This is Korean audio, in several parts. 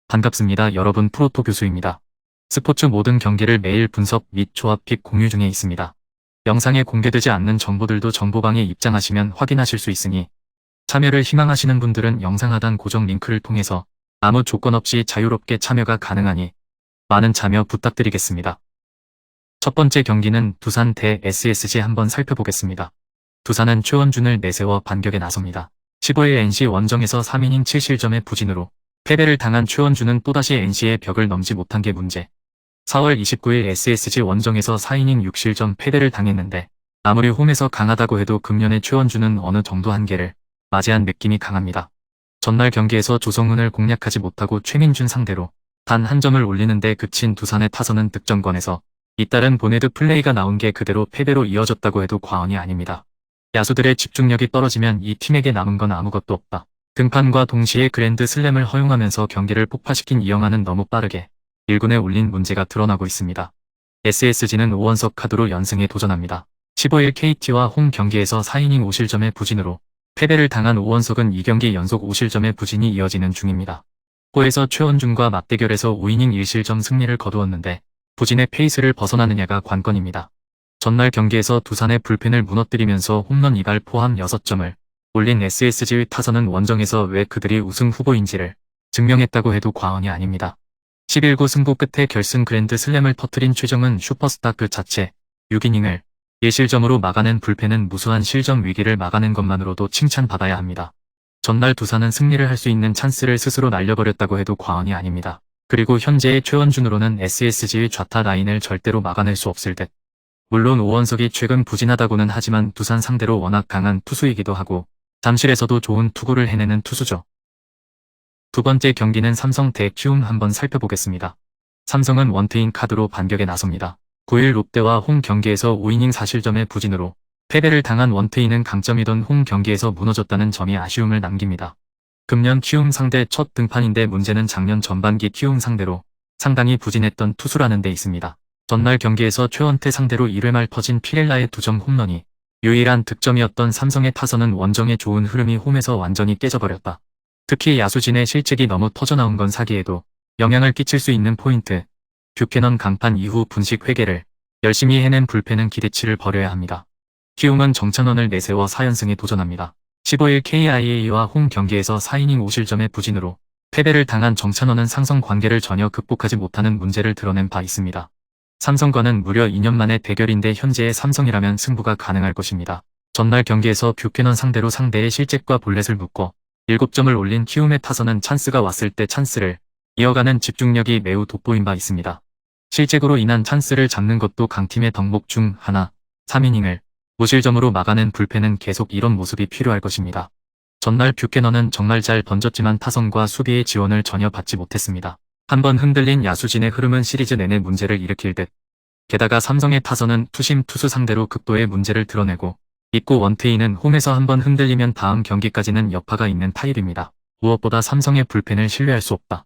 반갑습니다. 여러분, 프로토 교수입니다. 스포츠 모든 경기를 매일 분석 및 조합 픽 공유 중에 있습니다. 영상에 공개되지 않는 정보들도 정보방에 입장하시면 확인하실 수 있으니 참여를 희망하시는 분들은 영상 하단 고정 링크를 통해서 아무 조건 없이 자유롭게 참여가 가능하니 많은 참여 부탁드리겠습니다. 첫 번째 경기는 두산 대 SSG 한번 살펴보겠습니다. 두산은 최원준을 내세워 반격에 나섭니다. 15일 NC 원정에서 3이닝 7실점의 부진으로 패배를 당한 최원준은 또다시 NC의 벽을 넘지 못한 게 문제. 4월 29일 SSG 원정에서 4이닝 6실점 패배를 당했는데 아무리 홈에서 강하다고 해도 금년의 최원준은 어느 정도 한계를 맞이한 느낌이 강합니다. 전날 경기에서 조성은을 공략하지 못하고 최민준 상대로 단 한 점을 올리는데 그친 두산의 타선은 득점권에서 잇따른 보네드 플레이가 나온 게 그대로 패배로 이어졌다고 해도 과언이 아닙니다. 야수들의 집중력이 떨어지면 이 팀에게 남은 건 아무것도 없다. 등판과 동시에 그랜드 슬램을 허용하면서 경기를 폭파시킨 이영하는 너무 빠르게 1군에 올린 문제가 드러나고 있습니다. SSG는 오원석 카드로 연승에 도전합니다. 15일 KT와 홈 경기에서 4이닝 5실점의 부진으로 패배를 당한 오원석은 2경기 연속 5실점의 부진이 이어지는 중입니다. 호에서 최원준과 맞대결에서 5이닝 1실점 승리를 거두었는데 부진의 페이스를 벗어나느냐가 관건입니다. 전날 경기에서 두산의 불펜을 무너뜨리면서 홈런 2발 포함 6점을 올린 SSG의 타선은 원정에서 왜 그들이 우승 후보인지를 증명했다고 해도 과언이 아닙니다. 11구 승부 끝에 결승 그랜드 슬램을 터뜨린 최정은 슈퍼스타 그 자체 6이닝을 1실점으로 막아낸 불펜은 무수한 실점 위기를 막아낸 것만으로도 칭찬받아야 합니다. 전날 두산은 승리를 할 수 있는 찬스를 스스로 날려버렸다고 해도 과언이 아닙니다. 그리고 현재의 최원준으로는 SSG의 좌타 라인을 절대로 막아낼 수 없을 듯. 물론 오원석이 최근 부진하다고는 하지만 두산 상대로 워낙 강한 투수이기도 하고 잠실에서도 좋은 투구를 해내는 투수죠. 두 번째 경기는 삼성 대 키움 한번 살펴보겠습니다. 삼성은 원트인 카드로 반격에 나섭니다. 9일 롯데와 홈 경기에서 5이닝 4실점의 부진으로 패배를 당한 원트인은 강점이던 홈 경기에서 무너졌다는 점이 아쉬움을 남깁니다. 금년 키움 상대 첫 등판인데 문제는 작년 전반기 키움 상대로 상당히 부진했던 투수라는 데 있습니다. 전날 경기에서 최원태 상대로 1회 말 터진 피렐라의 2점 홈런이 유일한 득점이었던 삼성의 타선은 원정의 좋은 흐름이 홈에서 완전히 깨져버렸다. 특히 야수진의 실책이 너무 터져나온 건 사기에도 영향을 끼칠 수 있는 포인트. 뷰캐넌 강판 이후 분식 회개를 열심히 해낸 불펜은 기대치를 버려야 합니다. 키움은 정찬원을 내세워 4연승에 도전합니다. 15일 KIA와 홈 경기에서 4이닝 5실점의 부진으로 패배를 당한 정찬원은 상성 관계를 전혀 극복하지 못하는 문제를 드러낸 바 있습니다. 삼성과는 무려 2년 만의 대결인데 현재의 삼성이라면 승부가 가능할 것입니다. 전날 경기에서 뷰캐넌 상대로 상대의 실책과 볼넷을 묶어 7점을 올린 키움의 타선은 찬스가 왔을 때 찬스를 이어가는 집중력이 매우 돋보인 바 있습니다. 실책으로 인한 찬스를 잡는 것도 강팀의 덕목 중 하나, 3이닝을 무실점으로 막아낸 불펜은 계속 이런 모습이 필요할 것입니다. 전날 뷰캐넌은 정말 잘 던졌지만 타선과 수비의 지원을 전혀 받지 못했습니다. 한번 흔들린 야수진의 흐름은 시리즈 내내 문제를 일으킬 듯. 게다가 삼성의 타선은 투심 투수 상대로 극도의 문제를 드러내고 있고 원트인은 홈에서 한번 흔들리면 다음 경기까지는 여파가 있는 타입입니다. 무엇보다 삼성의 불펜을 신뢰할 수 없다.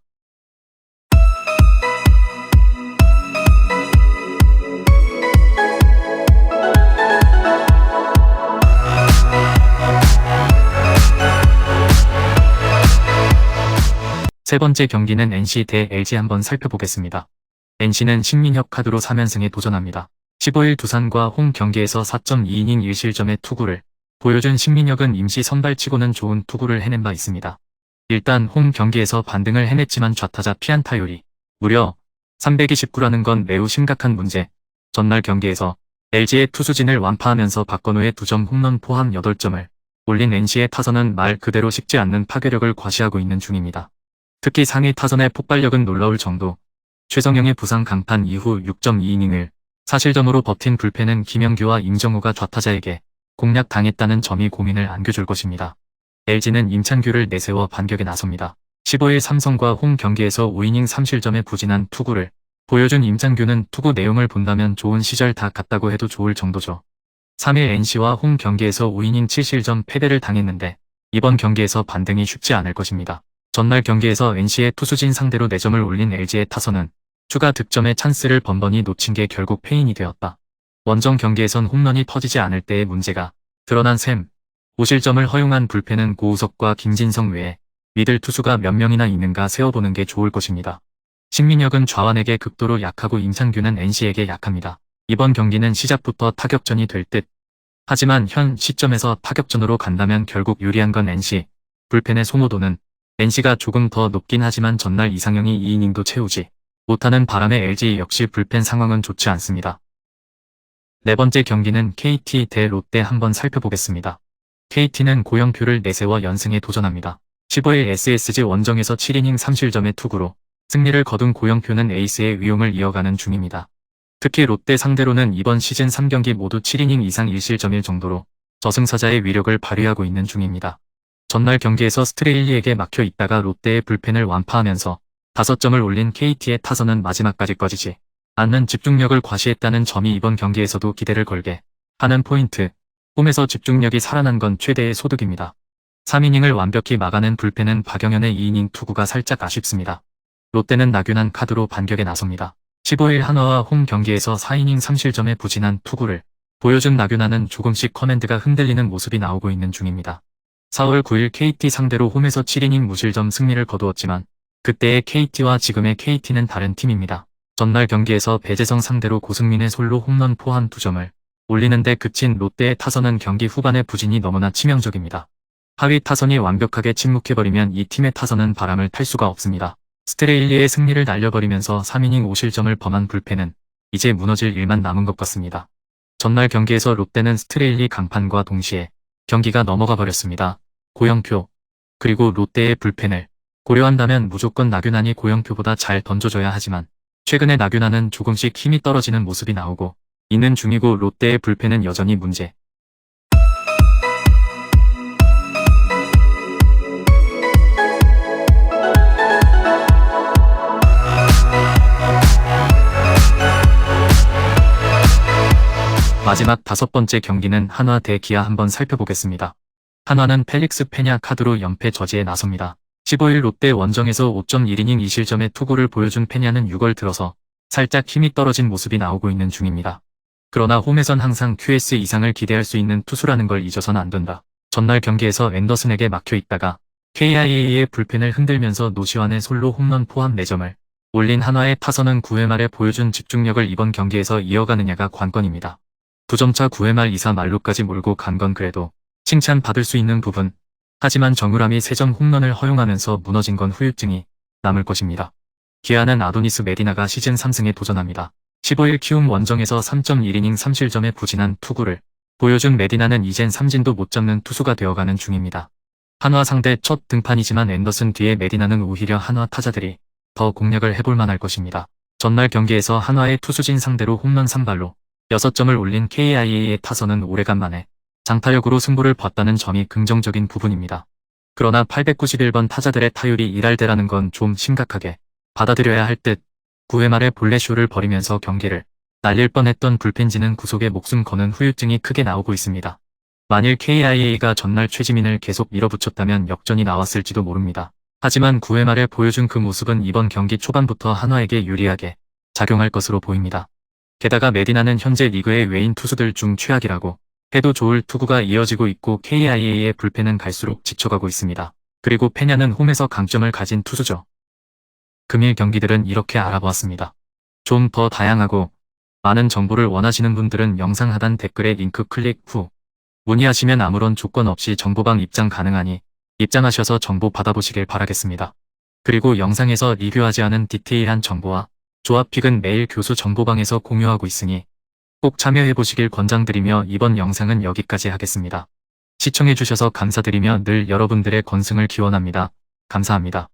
세 번째 경기는 NC 대 LG 한번 살펴보겠습니다. NC는 신민혁 카드로 3연승에 도전합니다. 15일 두산과 홈 경기에서 4.2이닝 1실점의 투구를 보여준 신민혁은 임시 선발치고는 좋은 투구를 해낸 바 있습니다. 일단 홈 경기에서 반등을 해냈지만 좌타자 피안타율이 무려 329라는 건 매우 심각한 문제. 전날 경기에서 LG의 투수진을 완파하면서 박건우의 2점 홈런 포함 8점을 올린 NC의 타선은 말 그대로 식지 않는 파괴력을 과시하고 있는 중입니다. 특히 상위 타선의 폭발력은 놀라울 정도. 최성영의 부상 강판 이후 6.2이닝을 4실점으로 버틴 불펜은 김영규와 임정우가 좌타자에게 공략당했다는 점이 고민을 안겨줄 것입니다. LG는 임찬규를 내세워 반격에 나섭니다. 15일 삼성과 홈 경기에서 5이닝 3실점의 부진한 투구를 보여준 임찬규는 투구 내용을 본다면 좋은 시절 다 갔다고 해도 좋을 정도죠. 3일 NC와 홈 경기에서 5이닝 7실점 패배를 당했는데 이번 경기에서 반등이 쉽지 않을 것입니다. 전날 경기에서 NC의 투수진 상대로 4점을 올린 LG의 타선은 추가 득점의 찬스를 번번이 놓친 게 결국 패인이 되었다. 원정 경기에선 홈런이 터지지 않을 때의 문제가 드러난 셈. 5실점을 허용한 불펜은 고우석과 김진성 외에 미들 투수가 몇 명이나 있는가 세어보는 게 좋을 것입니다. 신민혁은 좌완에게 극도로 약하고 임창규는 NC에게 약합니다. 이번 경기는 시작부터 타격전이 될 듯. 하지만 현 시점에서 타격전으로 간다면 결국 유리한 건 NC. 불펜의 소모도는 NC가 조금 더 높긴 하지만 전날 이상형이 2이닝도 채우지 못하는 바람에 LG 역시 불펜 상황은 좋지 않습니다. 네 번째 경기는 KT 대 롯데 한번 살펴보겠습니다. KT는 고영표를 내세워 연승에 도전합니다. 15일 SSG 원정에서 7이닝 3실점의 투구로 승리를 거둔 고영표는 에이스의 위용을 이어가는 중입니다. 특히 롯데 상대로는 이번 시즌 3경기 모두 7이닝 이상 1실점일 정도로 저승사자의 위력을 발휘하고 있는 중입니다. 전날 경기에서 스트레일리에게 막혀 있다가 롯데의 불펜을 완파하면서 5점을 올린 KT의 타선은 마지막까지 꺼지지 않는 집중력을 과시했다는 점이 이번 경기에서도 기대를 걸게 하는 포인트. 홈에서 집중력이 살아난 건 최대의 소득입니다. 3이닝을 완벽히 막아낸 불펜은 박영현의 2이닝 투구가 살짝 아쉽습니다. 롯데는 나균한 카드로 반격에 나섭니다. 15일 한화와 홈 경기에서 4이닝 3실점의 부진한 투구를 보여준 나균한은 조금씩 커맨드가 흔들리는 모습이 나오고 있는 중입니다. 4월 9일 KT 상대로 홈에서 7이닝 무실점 승리를 거두었지만 그때의 KT와 지금의 KT는 다른 팀입니다. 전날 경기에서 배재성 상대로 고승민의 솔로 홈런 포함 2점을 올리는데 그친 롯데의 타선은 경기 후반의 부진이 너무나 치명적입니다. 하위 타선이 완벽하게 침묵해버리면 이 팀의 타선은 바람을 탈 수가 없습니다. 스트레일리의 승리를 날려버리면서 3이닝 5실점을 범한 불펜은 이제 무너질 일만 남은 것 같습니다. 전날 경기에서 롯데는 스트레일리 강판과 동시에 경기가 넘어가 버렸습니다. 고영표 그리고 롯데의 불펜을 고려한다면 무조건 나균한이 고영표보다 잘 던져줘야 하지만 최근에 나균한은 조금씩 힘이 떨어지는 모습이 나오고 있는 중이고 롯데의 불펜은 여전히 문제. 마지막 5번째 경기는 한화 대 기아 한번 살펴보겠습니다. 한화는 펠릭스 페냐 카드로 연패 저지에 나섭니다. 15일 롯데 원정에서 5.1이닝 2실점의 투구를 보여준 페냐는 6월 들어서 살짝 힘이 떨어진 모습이 나오고 있는 중입니다. 그러나 홈에선 항상 QS 이상을 기대할 수 있는 투수라는 걸 잊어서는 안 된다. 전날 경기에서 앤더슨에게 막혀 있다가 KIA의 불펜을 흔들면서 노시환의 솔로 홈런 포함 4점을 올린 한화의 타선은 9회 말에 보여준 집중력을 이번 경기에서 이어가느냐가 관건입니다. 2점차 9회 말 2사 만루까지 몰고 간 건 그래도 칭찬받을 수 있는 부분. 하지만 정유람이 3점 홈런을 허용하면서 무너진 건 후유증이 남을 것입니다. 기아는 아도니스 메디나가 시즌 3승에 도전합니다. 15일 키움 원정에서 3.1이닝 3실점의 부진한 투구를 보여준 메디나는 이젠 삼진도 못 잡는 투수가 되어가는 중입니다. 한화 상대 첫 등판이지만 앤더슨 뒤에 메디나는 오히려 한화 타자들이 더 공략을 해볼 만할 것입니다. 전날 경기에서 한화의 투수진 상대로 홈런 3발로 6점을 올린 KIA의 타선은 오래간만에 장타력으로 승부를 봤다는 점이 긍정적인 부분입니다. 그러나 891번 타자들의 타율이 1할대라는 건 좀 심각하게 받아들여야 할 듯. 9회 말에 볼넷쇼를 벌이면서 경기를 날릴 뻔했던 불펜진은 구속에 목숨 거는 후유증이 크게 나오고 있습니다. 만일 KIA가 전날 최지민을 계속 밀어붙였다면 역전이 나왔을지도 모릅니다. 하지만 9회 말에 보여준 그 모습은 이번 경기 초반부터 한화에게 유리하게 작용할 것으로 보입니다. 게다가 메디나는 현재 리그의 외인 투수들 중 최악이라고 해도 좋을 투구가 이어지고 있고 KIA의 불펜은 갈수록 지쳐가고 있습니다. 그리고 페냐는 홈에서 강점을 가진 투수죠. 금일 경기들은 이렇게 알아보았습니다. 좀 더 다양하고 많은 정보를 원하시는 분들은 영상 하단 댓글에 링크 클릭 후 문의하시면 아무런 조건 없이 정보방 입장 가능하니 입장하셔서 정보 받아보시길 바라겠습니다. 그리고 영상에서 리뷰하지 않은 디테일한 정보와 조합픽은 매일 교수 정보방에서 공유하고 있으니 꼭 참여해보시길 권장드리며 이번 영상은 여기까지 하겠습니다. 시청해주셔서 감사드리며 늘 여러분들의 건승을 기원합니다. 감사합니다.